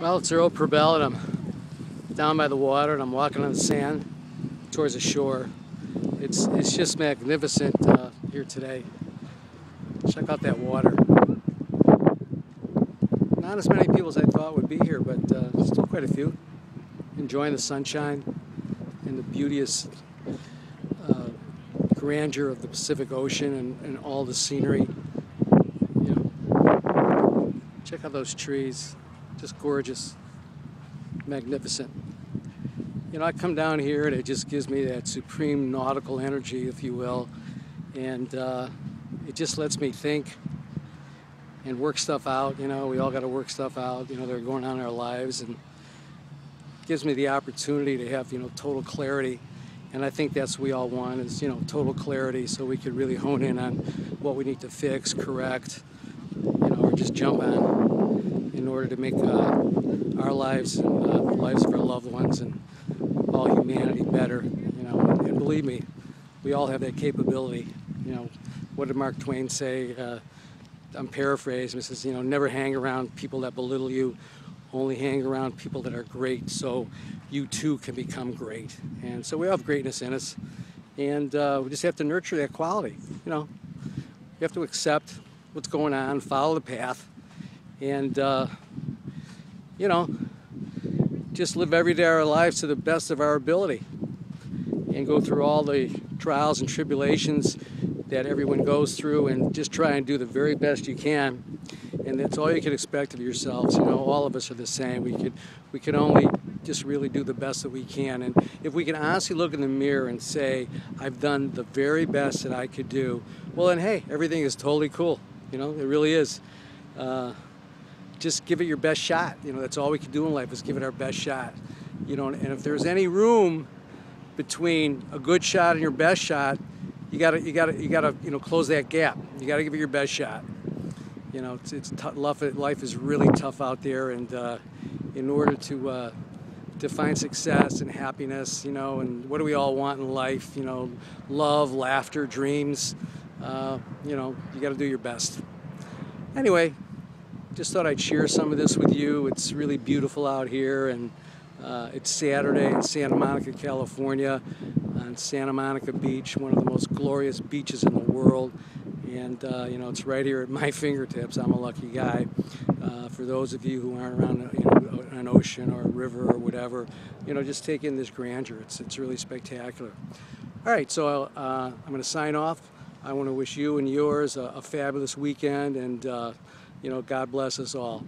Well, it's Earl Probell, and I'm down by the water, and I'm walking on the sand towards the shore. It's just magnificent here today. Check out that water. Not as many people as I thought would be here, but still quite a few. Enjoying the sunshine and the beauteous grandeur of the Pacific Ocean and all the scenery. You know, check out those trees. Just gorgeous, magnificent. You know, I come down here and it just gives me that supreme nautical energy, if you will, and it just lets me think and work stuff out. You know, we all got to work stuff out, you know, that are going on in our lives, and gives me the opportunity to have, you know, total clarity. And I think that's what we all want is, you know, total clarity, so we could really hone in on what we need to fix, correct, you know, or just jump on in order to make our lives and the lives of our loved ones and all humanity better. You know, and believe me, we all have that capability. You know, what did Mark Twain say? I'm paraphrasing. He says, you know, never hang around people that belittle you. Only hang around people that are great, so you too can become great. And so we all have greatness in us, and we just have to nurture that quality. You know, you have to accept what's going on, follow the path, and you know, just live every day of our lives to the best of our ability, and go through all the trials and tribulations that everyone goes through, and just try and do the very best you can. And that's all you can expect of yourselves. You know, all of us are the same. We can only just really do the best that we can. And if we can honestly look in the mirror and say, I've done the very best that I could do, well then, hey, everything is totally cool. You know, it really is. Just give it your best shot. You know, that's all we can do in life is give it our best shot. You know, and if there's any room between a good shot and your best shot, you gotta you know, close that gap. You gotta give it your best shot. You know, it's tough. Life is really tough out there, and in order to find success and happiness, you know, and what do we all want in life? You know, love, laughter, dreams. You know, you got to do your best. Anyway, just thought I'd share some of this with you. It's really beautiful out here, and it's Saturday in Santa Monica, California, on Santa Monica Beach, one of the most glorious beaches in the world. And you know, it's right here at my fingertips. I'm a lucky guy. For those of you who aren't around, you know, an ocean or a river or whatever, you know, just take in this grandeur. It's really spectacular. All right, so I'm going to sign off. I want to wish you and yours a fabulous weekend, and you know, God bless us all.